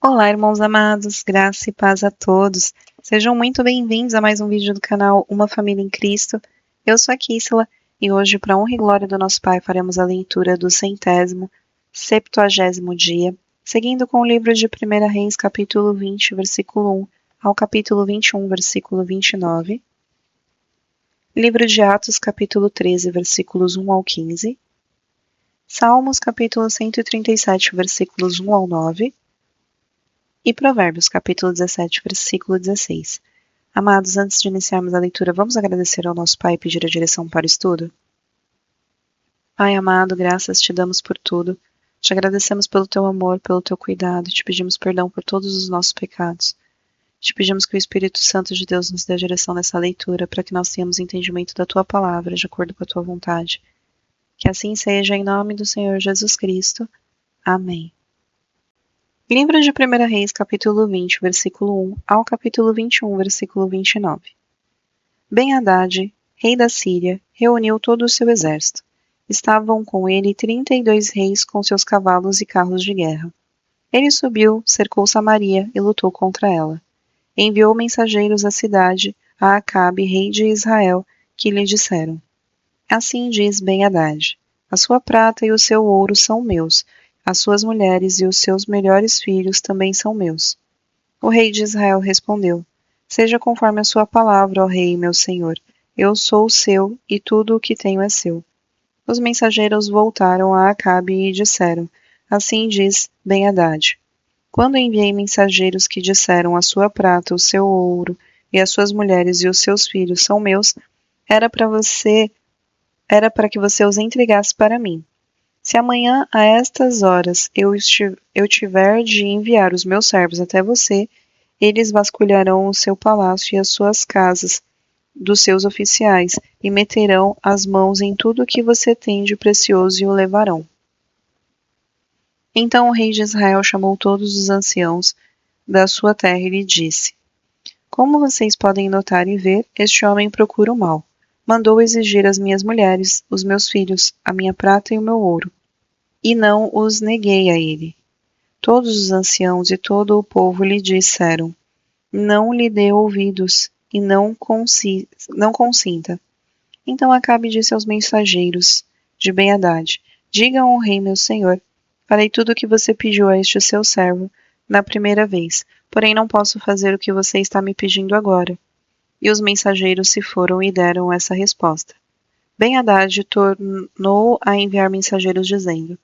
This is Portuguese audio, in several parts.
Olá, irmãos amados, graça e paz a todos. Sejam muito bem-vindos a mais um vídeo do canal Uma Família em Cristo. Eu sou a Kíssila e hoje, para honra e glória do nosso Pai, faremos a leitura do 170º dia, seguindo com o livro de 1 Reis, capítulo 20, versículo 1 ao capítulo 21, versículo 29. Livro de Atos, capítulo 13, versículos 1 ao 15. Salmos, capítulo 137, versículos 1 ao 9. E Provérbios, capítulo 17, versículo 16. Amados, antes de iniciarmos a leitura, vamos agradecer ao nosso Pai e pedir a direção para o estudo? Pai amado, graças te damos por tudo. Te agradecemos pelo teu amor, pelo teu cuidado, te pedimos perdão por todos os nossos pecados. Te pedimos que o Espírito Santo de Deus nos dê a direção nessa leitura, para que nós tenhamos entendimento da tua palavra, de acordo com a tua vontade. Que assim seja, em nome do Senhor Jesus Cristo. Amém. Livro de 1 Reis, capítulo 20, versículo 1 ao capítulo 21, versículo 29. Ben-Hadad, rei da Síria, reuniu todo o seu exército. Estavam com ele 32 reis com seus cavalos e carros de guerra. Ele subiu, cercou Samaria e lutou contra ela. Enviou mensageiros à cidade, a Acabe, rei de Israel, que lhe disseram: Assim diz Ben-Hadad: a sua prata e o seu ouro são meus, as suas mulheres e os seus melhores filhos também são meus. O rei de Israel respondeu: Seja conforme a sua palavra, ó rei, meu senhor. Eu sou seu e tudo o que tenho é seu. Os mensageiros voltaram a Acabe e disseram: Assim diz Ben-Hadad: Quando enviei mensageiros que disseram a sua prata, o seu ouro e as suas mulheres e os seus filhos são meus, era para que você os entregasse para mim. Se amanhã, a estas horas, eu tiver de enviar os meus servos até você, eles vasculharão o seu palácio e as suas casas dos seus oficiais, e meterão as mãos em tudo o que você tem de precioso e o levarão. Então o rei de Israel chamou todos os anciãos da sua terra e lhe disse: Como vocês podem notar e ver, este homem procura o mal. Mandou exigir as minhas mulheres, os meus filhos, a minha prata e o meu ouro. E não os neguei a ele. Todos os anciãos e todo o povo lhe disseram: Não lhe dê ouvidos e não consinta. Então Acabe disse aos mensageiros de Ben-Hadad: Digam ao rei meu senhor: Farei tudo o que você pediu a este seu servo na primeira vez, porém não posso fazer o que você está me pedindo agora. E os mensageiros se foram e deram essa resposta. Ben-Hadad tornou a enviar mensageiros dizendo: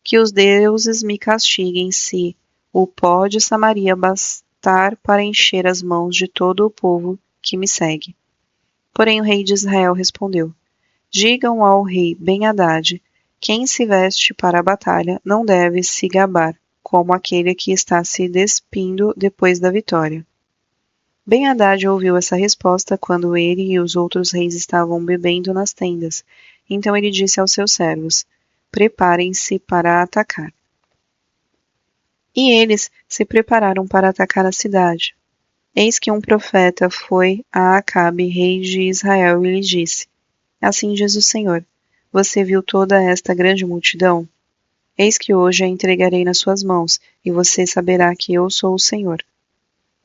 Que os deuses me castiguem se o pó de Samaria bastar para encher as mãos de todo o povo que me segue. Porém o rei de Israel respondeu: Digam ao rei Ben-Hadad: Quem se veste para a batalha não deve se gabar, como aquele que está se despindo depois da vitória. Ben-Hadad ouviu essa resposta quando ele e os outros reis estavam bebendo nas tendas. Então ele disse aos seus servos: Preparem-se para atacar. E eles se prepararam para atacar a cidade. Eis que um profeta foi a Acabe, rei de Israel, e lhe disse: Assim diz o Senhor: Você viu toda esta grande multidão? Eis que hoje a entregarei nas suas mãos, e você saberá que eu sou o Senhor.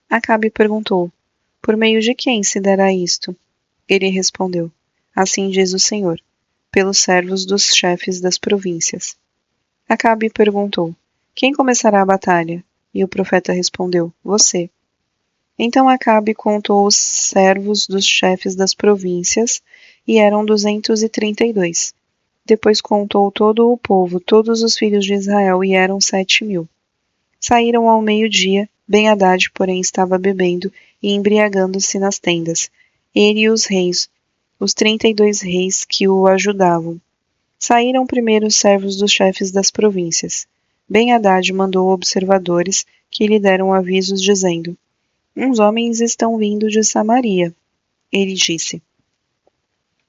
Acabe perguntou: Por meio de quem se dará isto? Ele respondeu: Assim diz o Senhor: Pelos servos dos chefes das províncias. Acabe perguntou: Quem começará a batalha? E o profeta respondeu: Você. Então Acabe contou os servos dos chefes das províncias, e eram 232. Depois contou todo o povo, todos os filhos de Israel, e eram 7.000. Saíram ao meio-dia, Ben-Hadad, porém, estava bebendo e embriagando-se nas tendas, ele e os reis, os 32 reis que o ajudavam. Saíram primeiro os servos dos chefes das províncias. Ben-Hadad mandou observadores que lhe deram avisos, dizendo: Uns homens estão vindo de Samaria. Ele disse: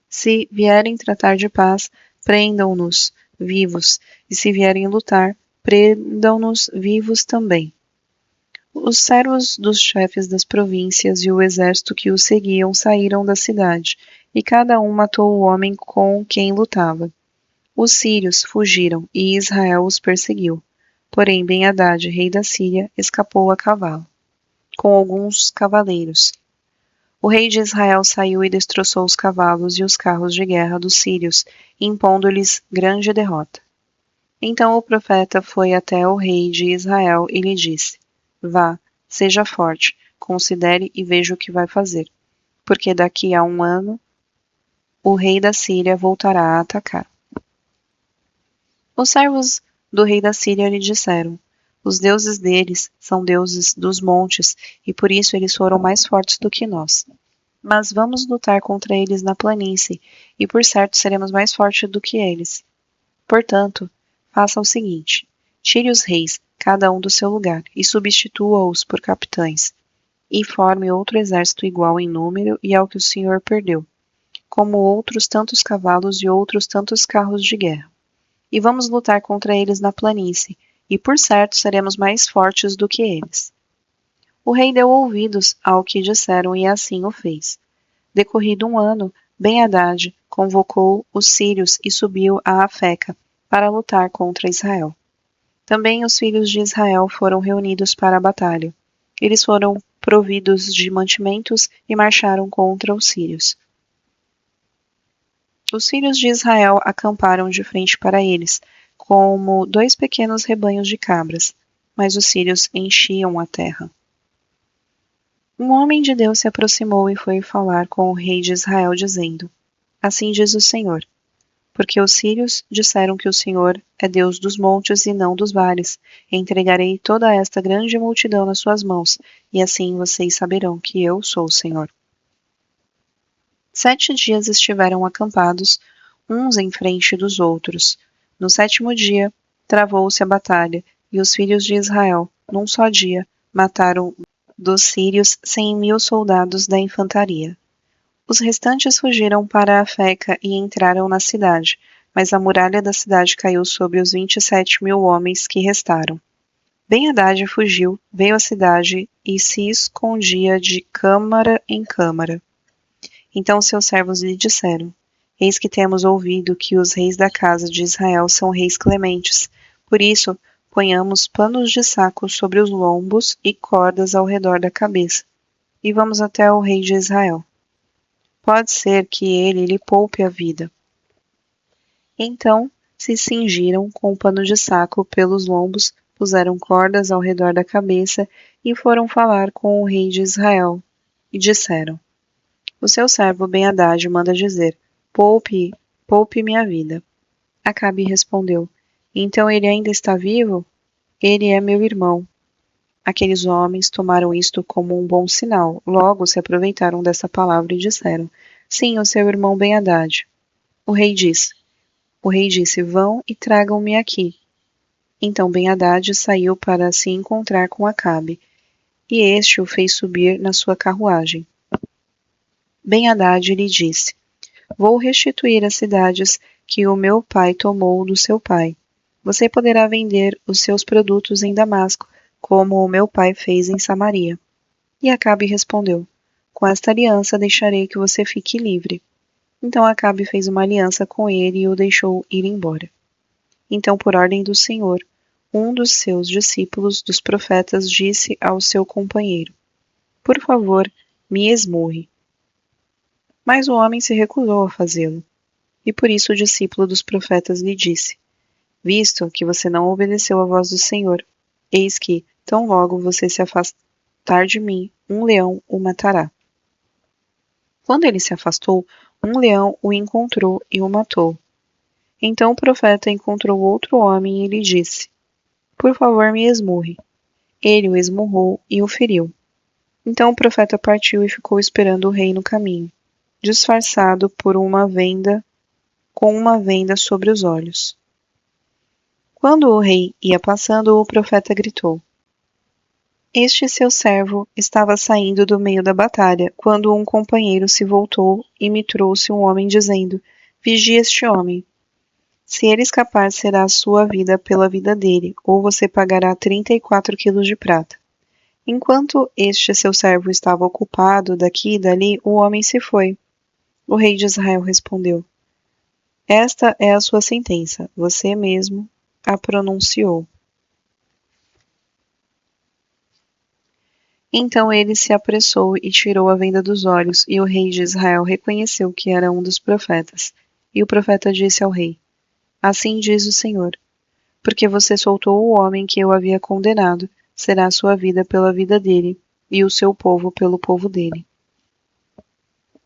Se vierem tratar de paz, prendam-nos vivos, e se vierem lutar, prendam-nos vivos também. Os servos dos chefes das províncias e o exército que os seguiam saíram da cidade, e cada um matou o homem com quem lutava. Os sírios fugiram, e Israel os perseguiu. Porém, Ben-Hadad, rei da Síria, escapou a cavalo, com alguns cavaleiros. O rei de Israel saiu e destroçou os cavalos e os carros de guerra dos sírios, impondo-lhes grande derrota. Então o profeta foi até o rei de Israel e lhe disse: Vá, seja forte, considere e veja o que vai fazer, porque daqui a 1 ano o rei da Síria voltará a atacar. Os servos do rei da Síria lhe disseram: Os deuses deles são deuses dos montes, e por isso eles foram mais fortes do que nós. Mas vamos lutar contra eles na planície, e por certo seremos mais fortes do que eles. Portanto, faça o seguinte: tire os reis, cada um do seu lugar, e substitua-os por capitães, e forme outro exército igual em número e ao que o Senhor perdeu, como outros tantos cavalos e outros tantos carros de guerra. E vamos lutar contra eles na planície, e por certo seremos mais fortes do que eles. O rei deu ouvidos ao que disseram e assim o fez. Decorrido 1 ano, Ben-Hadad convocou os sírios e subiu a Afeca para lutar contra Israel. Também os filhos de Israel foram reunidos para a batalha. Eles foram providos de mantimentos e marcharam contra os sírios. Os filhos de Israel acamparam de frente para eles, como 2 pequenos rebanhos de cabras, mas os sírios enchiam a terra. Um homem de Deus se aproximou e foi falar com o rei de Israel, dizendo: Assim diz o Senhor, porque os sírios disseram que o Senhor é Deus dos montes e não dos vales. Entregarei toda esta grande multidão nas suas mãos, e assim vocês saberão que eu sou o Senhor. 7 dias estiveram acampados, uns em frente dos outros. No 7º dia, travou-se a batalha, e os filhos de Israel, num só dia, mataram dos sírios 100.000 soldados da infantaria. Os restantes fugiram para Afeca e entraram na cidade, mas a muralha da cidade caiu sobre os 27.000 homens que restaram. Ben-Hadad fugiu, veio à cidade e se escondia de câmara em câmara. Então seus servos lhe disseram: Eis que temos ouvido que os reis da casa de Israel são reis clementes. Por isso, ponhamos panos de saco sobre os lombos e cordas ao redor da cabeça, e vamos até o rei de Israel. Pode ser que ele lhe poupe a vida. Então se cingiram com o pano de saco pelos lombos, puseram cordas ao redor da cabeça e foram falar com o rei de Israel. E disseram: O seu servo Ben-Hadad manda dizer: poupe-me a vida. Acabe respondeu: Então ele ainda está vivo? Ele é meu irmão. Aqueles homens tomaram isto como um bom sinal, logo se aproveitaram dessa palavra e disseram: Sim, o seu irmão Ben-Hadad. O rei disse: Vão e tragam-me aqui. Então Ben-Hadad saiu para se encontrar com Acabe, e este o fez subir na sua carruagem. Ben-Hadad lhe disse: Vou restituir as cidades que o meu pai tomou do seu pai. Você poderá vender os seus produtos em Damasco, como o meu pai fez em Samaria. E Acabe respondeu: Com esta aliança deixarei que você fique livre. Então Acabe fez uma aliança com ele e o deixou ir embora. Então, por ordem do Senhor, um dos seus discípulos, dos profetas, disse ao seu companheiro: Por favor, me esmurre. Mas o homem se recusou a fazê-lo. E por isso o discípulo dos profetas lhe disse: Visto que você não obedeceu à voz do Senhor, eis que, tão logo você se afastar de mim, um leão o matará. Quando ele se afastou, um leão o encontrou e o matou. Então o profeta encontrou outro homem e lhe disse: Por favor, me esmurre. Ele o esmurrou e o feriu. Então o profeta partiu e ficou esperando o rei no caminho, disfarçado por com uma venda sobre os olhos. Quando o rei ia passando, o profeta gritou: Este seu servo estava saindo do meio da batalha, quando um companheiro se voltou e me trouxe um homem dizendo: Vigie este homem. Se ele escapar, será a sua vida pela vida dele, ou você pagará 34 quilos de prata. Enquanto este seu servo estava ocupado daqui e dali, o homem se foi. O rei de Israel respondeu: Esta é a sua sentença, você mesmo a pronunciou. Então ele se apressou e tirou a venda dos olhos, e o rei de Israel reconheceu que era um dos profetas. E o profeta disse ao rei: Assim diz o Senhor: porque você soltou o homem que eu havia condenado, será a sua vida pela vida dele, e o seu povo pelo povo dele.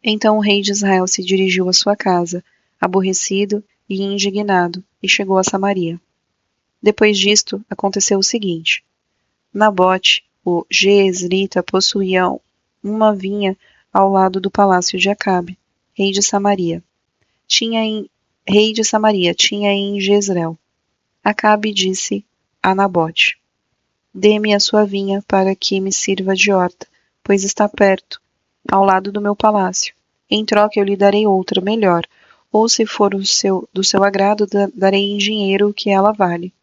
Então o rei de Israel se dirigiu à sua casa, aborrecido e indignado, e chegou a Samaria. Depois disto, aconteceu o seguinte: Nabote, o Jezreelita, possuía uma vinha ao lado do palácio de Acabe, rei de Samaria. Tinha em Jezreel. Acabe disse a Nabote: Dê-me a sua vinha para que me sirva de horta, pois está perto, ao lado do meu palácio. Em troca eu lhe darei outra, melhor, ou se for do seu agrado, darei em dinheiro o que ela vale.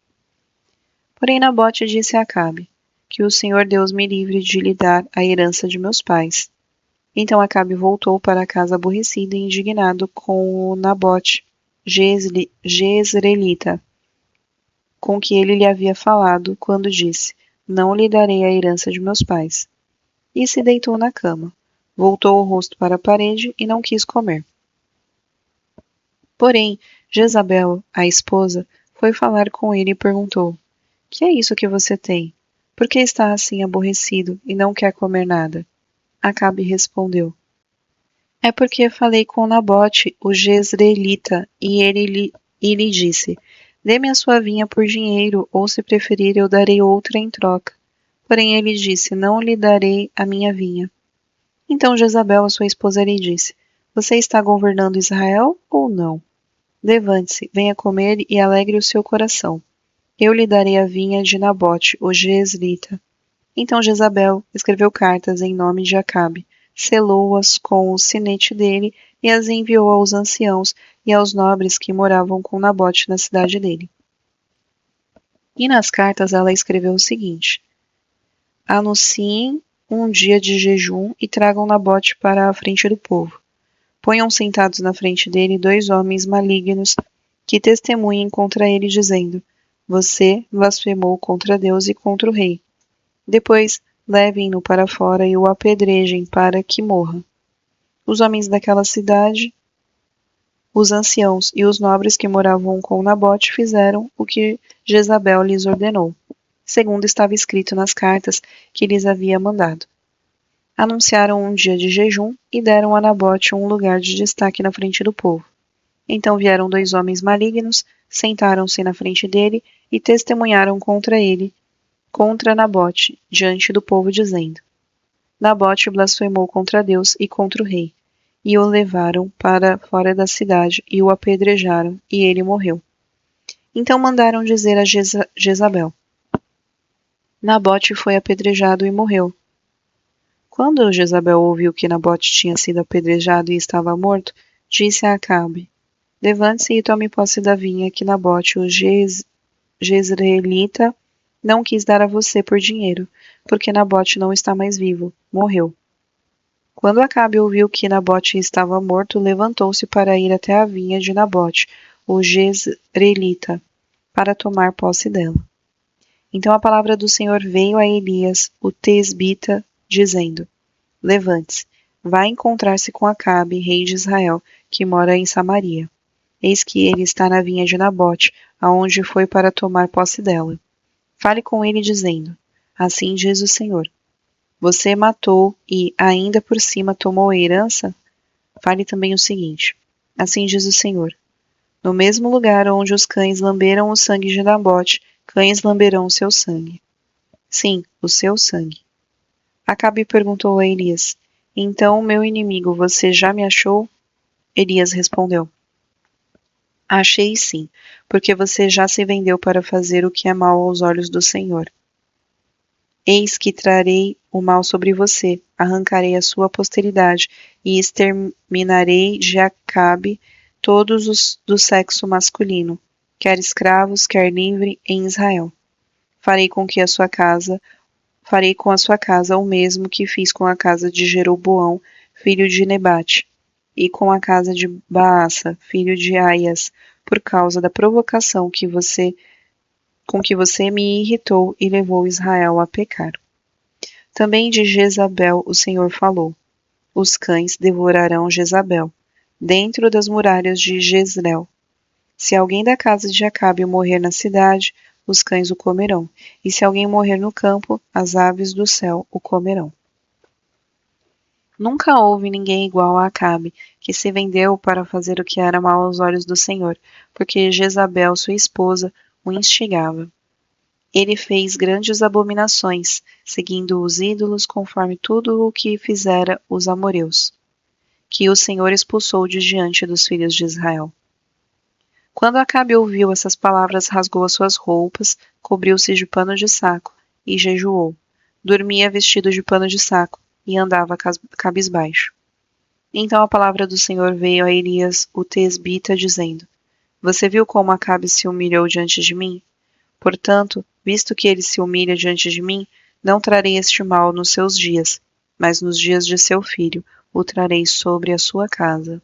Porém Nabote disse a Acabe: Que o Senhor Deus me livre de lhe dar a herança de meus pais. Então Acabe voltou para a casa aborrecido e indignado com o Nabote, Jezreelita, com que ele lhe havia falado, quando disse: Não lhe darei a herança de meus pais. E se deitou na cama. Voltou o rosto para a parede e não quis comer. Porém, Jezabel, a esposa, foi falar com ele e perguntou: Que é isso que você tem? Por que está assim aborrecido e não quer comer nada? Acabe respondeu: É porque falei com Nabote, o Jezreelita, e ele lhe disse: Dê-me a sua vinha por dinheiro, ou se preferir, eu darei outra em troca. Porém ele disse: Não lhe darei a minha vinha. Então Jezabel, a sua esposa, lhe disse: Você está governando Israel ou não? Levante-se, venha comer e alegre o seu coração. Eu lhe darei a vinha de Nabote, o Jezreelita. Então Jezabel escreveu cartas em nome de Acabe, selou-as com o sinete dele e as enviou aos anciãos e aos nobres que moravam com Nabote na cidade dele. E nas cartas ela escreveu o seguinte: Anunciem um dia de jejum e tragam Nabote para a frente do povo. Ponham sentados na frente dele 2 homens malignos que testemunhem contra ele, dizendo: Você blasfemou contra Deus e contra o rei. Depois, levem-no para fora e o apedrejem para que morra. Os homens daquela cidade, os anciãos e os nobres que moravam com Nabote fizeram o que Jezabel lhes ordenou, segundo estava escrito nas cartas que lhes havia mandado. Anunciaram um dia de jejum e deram a Nabote um lugar de destaque na frente do povo. Então vieram 2 homens malignos, sentaram-se na frente dele e testemunharam contra Nabote, diante do povo, dizendo: Nabote blasfemou contra Deus e contra o rei, e o levaram para fora da cidade e o apedrejaram, e ele morreu. Então mandaram dizer a Jezabel: Nabote foi apedrejado e morreu. Quando Jezabel ouviu que Nabote tinha sido apedrejado e estava morto, disse a Acabe: Levante-se e tome posse da vinha que Nabote, o Jezreelita, não quis dar a você por dinheiro, porque Nabote não está mais vivo, morreu. Quando Acabe ouviu que Nabote estava morto, levantou-se para ir até a vinha de Nabote, o Jezreelita, para tomar posse dela. Então a palavra do Senhor veio a Elias, o tesbita, dizendo: Levante-se, vá encontrar-se com Acabe, rei de Israel, que mora em Samaria. Eis que ele está na vinha de Nabote, aonde foi para tomar posse dela. Fale com ele, dizendo: Assim diz o Senhor: Você matou e, ainda por cima, tomou a herança? Fale também o seguinte: Assim diz o Senhor: No mesmo lugar onde os cães lamberam o sangue de Nabote, cães lamberão o seu sangue. Sim, o seu sangue. Acabe perguntou a Elias: Então, meu inimigo, você já me achou? Elias respondeu: Achei sim, porque você já se vendeu para fazer o que é mal aos olhos do Senhor. Eis que trarei o mal sobre você, arrancarei a sua posteridade e exterminarei de Acabe todos os do sexo masculino, quer escravos, quer livre, em Israel. Farei com a sua casa o mesmo que fiz com a casa de Jeroboão, filho de Nebate, e com a casa de Baasa, filho de Aias, por causa da provocação com que você me irritou e levou Israel a pecar. Também de Jezabel o Senhor falou: os cães devorarão Jezabel, dentro das muralhas de Jezreel. Se alguém da casa de Acabe morrer na cidade, os cães o comerão, e se alguém morrer no campo, as aves do céu o comerão. Nunca houve ninguém igual a Acabe, que se vendeu para fazer o que era mal aos olhos do Senhor, porque Jezabel, sua esposa, o instigava. Ele fez grandes abominações, seguindo os ídolos conforme tudo o que fizera os amoreus, que o Senhor expulsou de diante dos filhos de Israel. Quando Acabe ouviu essas palavras, rasgou as suas roupas, cobriu-se de pano de saco e jejuou. Dormia vestido de pano de saco e andava cabisbaixo. Então a palavra do Senhor veio a Elias, o tesbita, dizendo: Você viu como Acabe se humilhou diante de mim? Portanto, visto que ele se humilha diante de mim, não trarei este mal nos seus dias, mas nos dias de seu filho o trarei sobre a sua casa.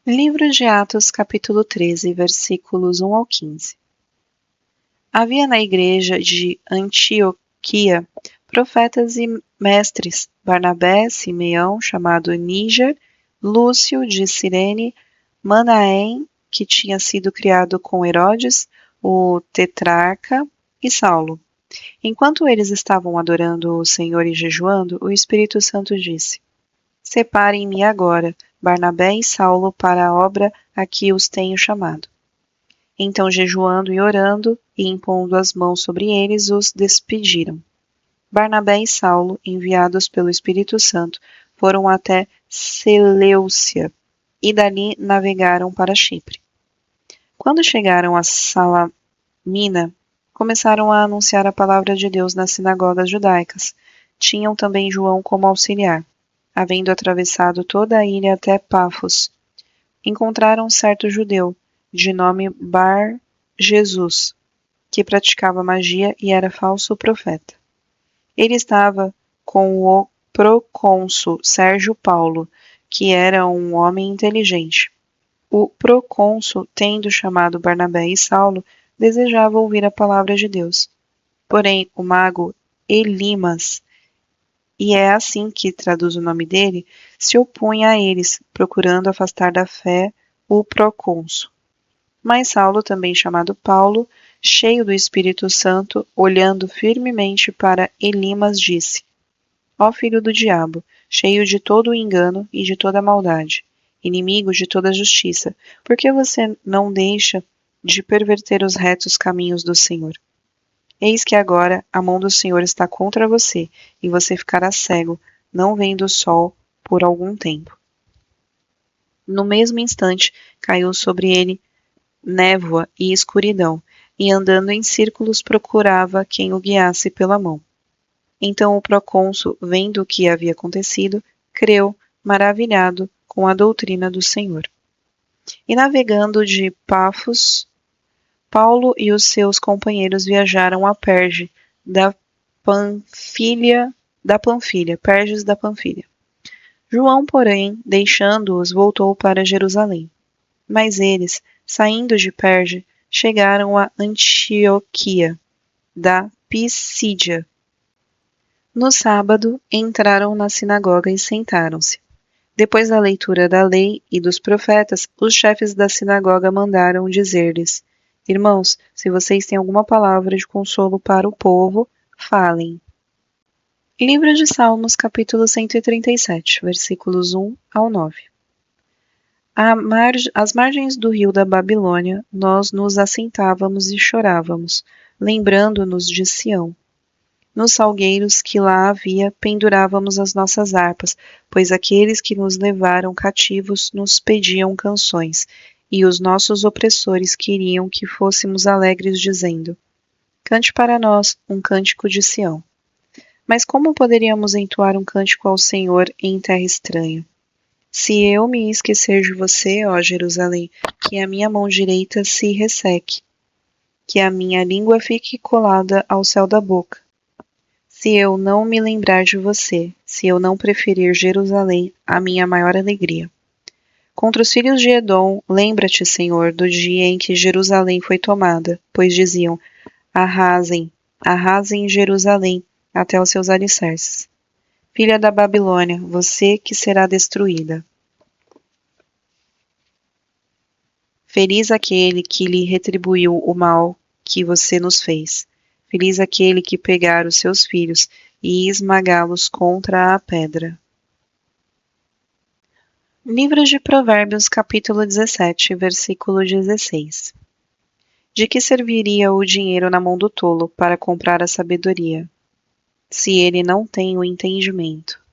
Livro de Atos, capítulo 13, versículos 1 ao 15. Havia na igreja de Antioquia profetas e mestres: Barnabé, Simeão, chamado Níger, Lúcio de Cirene, Manaém, que tinha sido criado com Herodes, o tetrarca, e Saulo. Enquanto eles estavam adorando o Senhor e jejuando, o Espírito Santo disse: Separem-me agora Barnabé e Saulo para a obra a que os tenho chamado. Então, jejuando e orando, e impondo as mãos sobre eles, os despediram. Barnabé e Saulo, enviados pelo Espírito Santo, foram até Seleucia, e dali navegaram para Chipre. Quando chegaram a Salamina, começaram a anunciar a palavra de Deus nas sinagogas judaicas. Tinham também João como auxiliar. Havendo atravessado toda a ilha até Pafos, encontraram um certo judeu, de nome Bar-Jesus, que praticava magia e era falso profeta. Ele estava com o procônsul Sérgio Paulo, que era um homem inteligente. O procônsul, tendo chamado Barnabé e Saulo, desejava ouvir a palavra de Deus. Porém, o mago Elimas, e é assim que traduz o nome dele, se opunha a eles, procurando afastar da fé o procônsul. Mas Saulo, também chamado Paulo, cheio do Espírito Santo, olhando firmemente para Elimas, disse: Ó filho do diabo, cheio de todo o engano e de toda a maldade, inimigo de toda a justiça, por que você não deixa de perverter os retos caminhos do Senhor? Eis que agora a mão do Senhor está contra você, e você ficará cego, não vendo o sol por algum tempo. No mesmo instante, caiu sobre ele névoa e escuridão, e andando em círculos procurava quem o guiasse pela mão. Então o procônsul, vendo o que havia acontecido, creu, maravilhado com a doutrina do Senhor. E navegando de Pafos, Paulo e os seus companheiros viajaram a Perge da Panfilha, Perges da Panfilha. João, porém, deixando-os, voltou para Jerusalém. Mas eles, saindo de Perge, chegaram a Antioquia da Pisídia. No sábado, entraram na sinagoga e sentaram-se. Depois da leitura da lei e dos profetas, os chefes da sinagoga mandaram dizer-lhes: Irmãos, se vocês têm alguma palavra de consolo para o povo, falem. Livro de Salmos, capítulo 137, versículos 1 ao 9. Às margens do rio da Babilônia, nós nos assentávamos e chorávamos, lembrando-nos de Sião. Nos salgueiros que lá havia, pendurávamos as nossas harpas, pois aqueles que nos levaram cativos nos pediam canções, e os nossos opressores queriam que fôssemos alegres, dizendo: Cante para nós um cântico de Sião. Mas como poderíamos entoar um cântico ao Senhor em terra estranha? Se eu me esquecer de você, ó Jerusalém, que a minha mão direita se resseque, que a minha língua fique colada ao céu da boca. Se eu não me lembrar de você, se eu não preferir Jerusalém, a minha maior alegria. Contra os filhos de Edom, lembra-te, Senhor, do dia em que Jerusalém foi tomada, pois diziam: Arrasem, arrasem Jerusalém, até os seus alicerces. Filha da Babilônia, você que será destruída. Feliz aquele que lhe retribuiu o mal que você nos fez. Feliz aquele que pegar os seus filhos e esmagá-los contra a pedra. Livro de Provérbios, capítulo 17, versículo 16. De que serviria o dinheiro na mão do tolo para comprar a sabedoria, se ele não tem o entendimento?